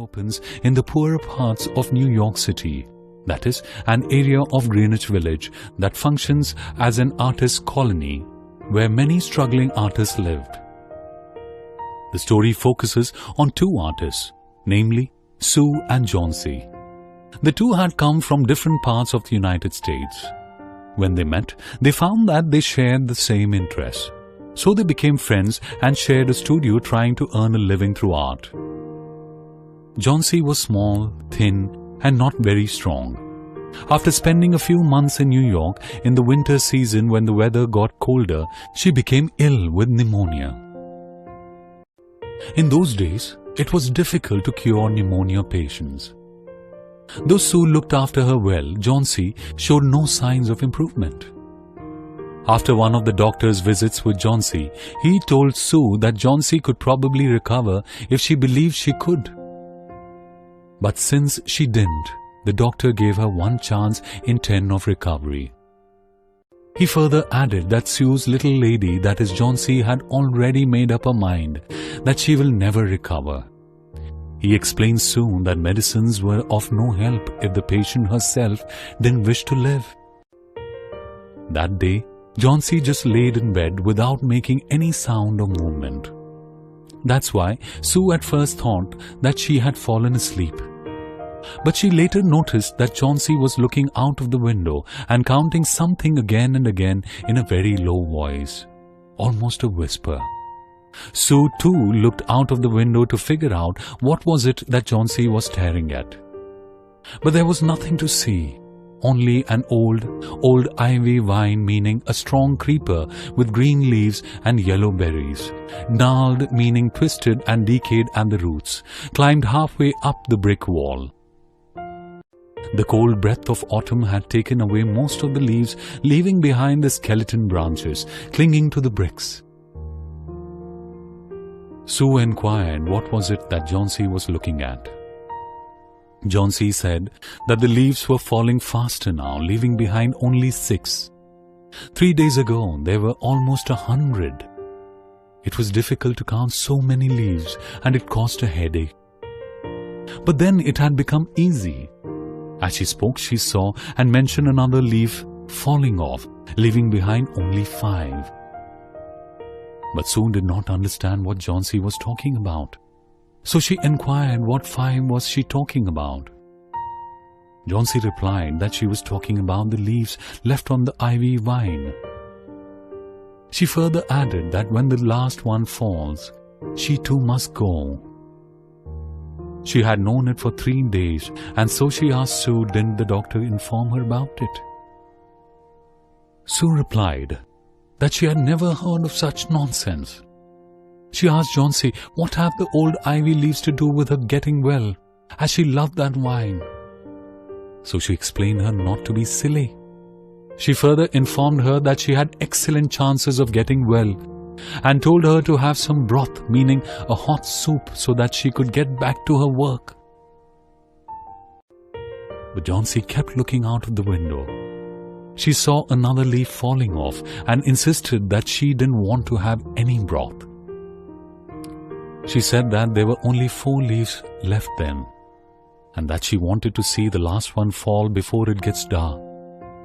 opens in the poorer parts of New York City, that is, an area of Greenwich Village that functions as an artist colony where many struggling artists lived. The story focuses on two artists, namely Sue and Johnsy. The two had come from different parts of the United States. When they met, they found that they shared the same interests. So they became friends and shared a studio trying to earn a living through art. Johnsy was small, thin, and not very strong. After spending a few months in New York in the winter season when the weather got colder, she became ill with pneumonia. In those days, it was difficult to cure pneumonia patients. Though Sue looked after her well, Johnsy showed no signs of improvement. After one of the doctor's visits with Johnsy, he told Sue that Johnsy could probably recover if she believed she could. But since she didn't, the doctor gave her 1 chance in 10 of recovery. He further added that Sue's little lady, that is Johnsy, had already made up her mind that she will never recover. He explained soon that medicines were of no help if the patient herself didn't wish to live. That day, Johnsy just laid in bed without making any sound or movement. That's why Sue at first thought that she had fallen asleep. But she later noticed that Johnsy was looking out of the window and counting something again and again in a very low voice, almost a whisper. Sue too looked out of the window to figure out what was it that Johnsy was staring at. But there was nothing to see, only an old ivy vine, meaning a strong creeper with green leaves and yellow berries, gnarled, meaning twisted and decayed at the roots, climbed halfway up the brick wall. The cold breath of autumn had taken away most of the leaves, leaving behind the skeleton branches clinging to the bricks. Sue inquired what was it that Johnsy was looking at. Johnsy said that the leaves were falling faster now, leaving behind only 6. 3 days ago, there were almost 100. It was difficult to count so many leaves, and it caused a headache. But then it had become easy. As she spoke, she saw and mentioned another leaf falling off, leaving behind only 5. But Sue did not understand what Johnsy was talking about. So she inquired what 5 was she talking about. Johnsy replied that she was talking about the leaves left on the ivy vine. She further added that when the last one falls, she too must go. She had known it for 3 days, and so she asked Sue, didn't the doctor inform her about it? Sue replied that she had never heard of such nonsense. She asked Johnsy what have the old ivy leaves to do with her getting well, as she loved that vine. So she explained her not to be silly. She further informed her that she had excellent chances of getting well, and told her to have some broth, meaning a hot soup, so that she could get back to her work. But Johnsy kept looking out of the window. She saw another leaf falling off and insisted that she didn't want to have any broth. She said that there were only 4 leaves left then, and that she wanted to see the last one fall before it gets dark,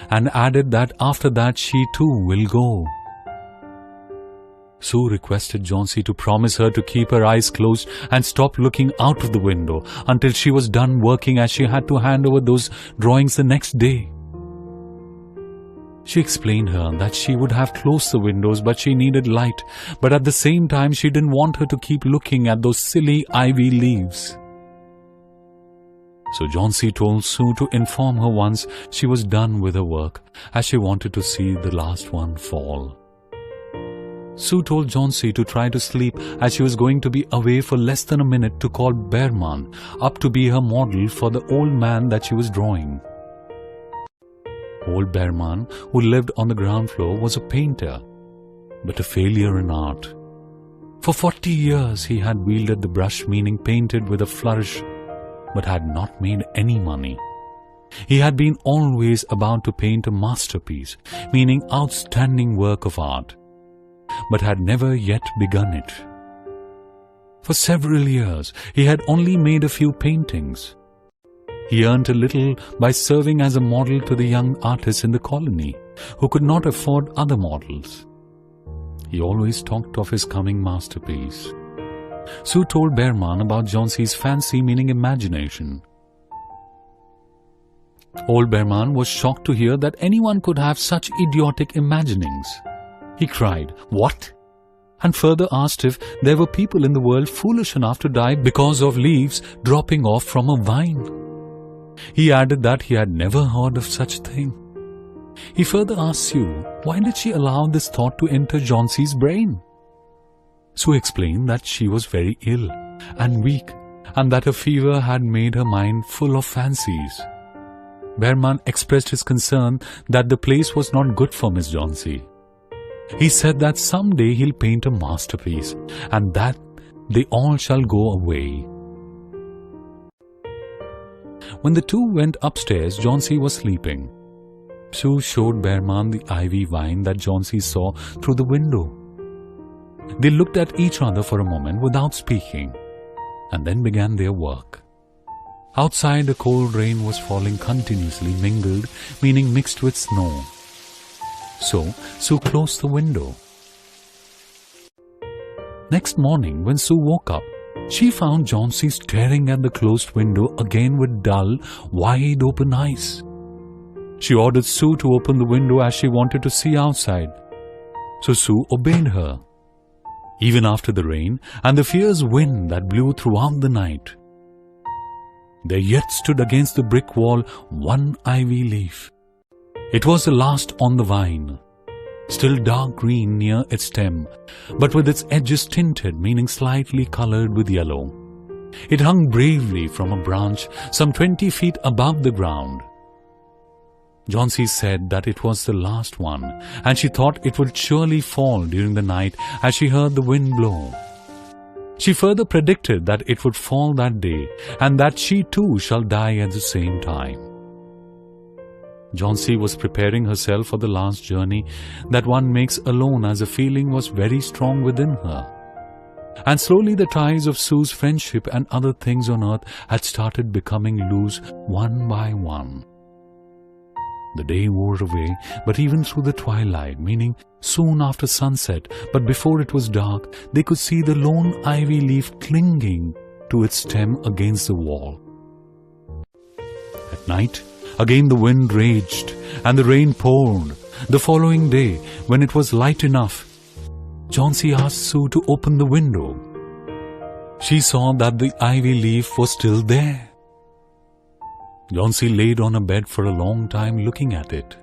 and added that after that she too will go. Sue requested Johnsy to promise her to keep her eyes closed and stop looking out of the window until she was done working, as she had to hand over those drawings the next day. She explained her that she would have closed the windows, but she needed light, but at the same time she didn't want her to keep looking at those silly ivy leaves. So Johnsy told Sue to inform her once she was done with her work, as she wanted to see the last one fall. Sue told Johnsy to try to sleep, as she was going to be away for less than a minute to call Behrman up to be her model for the old man that she was drawing. Old Behrman, who lived on the ground floor, was a painter, but a failure in art. For 40 years he had wielded the brush, meaning painted with a flourish, but had not made any money. He had been always about to paint a masterpiece, meaning outstanding work of art, but had never yet begun it. For several years, he had only made a few paintings. He earned a little by serving as a model to the young artists in the colony who could not afford other models. He always talked of his coming masterpiece. Sue told Behrman about Johnsy's fancy, meaning imagination. Old Behrman was shocked to hear that anyone could have such idiotic imaginings. He cried, "What?" and further asked if there were people in the world foolish enough to die because of leaves dropping off from a vine. He added that he had never heard of such a thing. He further asked Sue why did she allow this thought to enter Johnsy's brain. Sue explained that she was very ill and weak and that a fever had made her mind full of fancies. Behrman expressed his concern that the place was not good for Miss Johnsy. He said that someday he'll paint a masterpiece and that they all shall go away. When the two went upstairs, Johnsy was sleeping. Sue showed Behrman the ivy vine that Johnsy saw through the window. They looked at each other for a moment without speaking and then began their work. Outside, a cold rain was falling continuously, mingled, meaning mixed with snow. So, Sue closed the window. Next morning, when Sue woke up, she found Johnsy staring at the closed window again with dull, wide-open eyes. She ordered Sue to open the window as she wanted to see outside. So Sue obeyed her. Even after the rain and the fierce wind that blew throughout the night, there yet stood against the brick wall one ivy leaf. It was the last on the vine, still dark green near its stem, but with its edges tinted, meaning slightly colored with yellow. It hung bravely from a branch some 20 feet above the ground. Johnsy said that it was the last one, and she thought it would surely fall during the night as she heard the wind blow. She further predicted that it would fall that day, and that she too shall die at the same time. Johnsy was preparing herself for the last journey that one makes alone, as a feeling was very strong within her. And slowly the ties of Sue's friendship and other things on earth had started becoming loose one by one. The day wore away, but even through the twilight, meaning soon after sunset, but before it was dark, they could see the lone ivy leaf clinging to its stem against the wall. At night, again the wind raged and the rain poured. The following day, when it was light enough, Johnsy asked Sue to open the window. She saw that the ivy leaf was still there. Johnsy laid on a bed for a long time looking at it.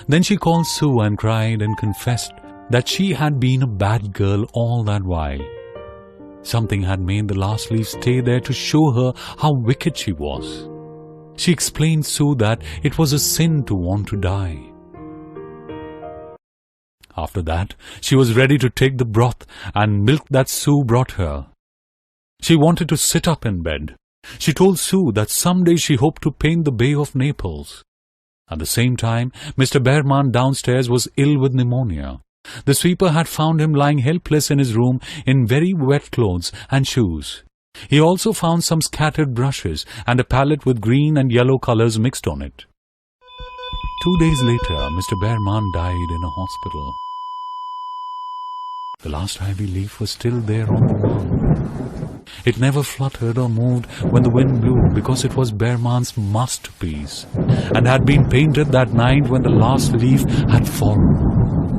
Then she called Sue and cried and confessed that she had been a bad girl all that while. Something had made the last leaf stay there to show her how wicked she was. She explained Sue that it was a sin to want to die. After that, she was ready to take the broth and milk that Sue brought her. She wanted to sit up in bed. She told Sue that someday she hoped to paint the Bay of Naples. At the same time, Mr. Behrman downstairs was ill with pneumonia. The sweeper had found him lying helpless in his room in very wet clothes and shoes. He also found some scattered brushes and a palette with green and yellow colors mixed on it. 2 days later, Mr. Behrman died in a hospital. The last ivy leaf was still there on the wall. It never fluttered or moved when the wind blew because it was Behrman's masterpiece and had been painted that night when the last leaf had fallen.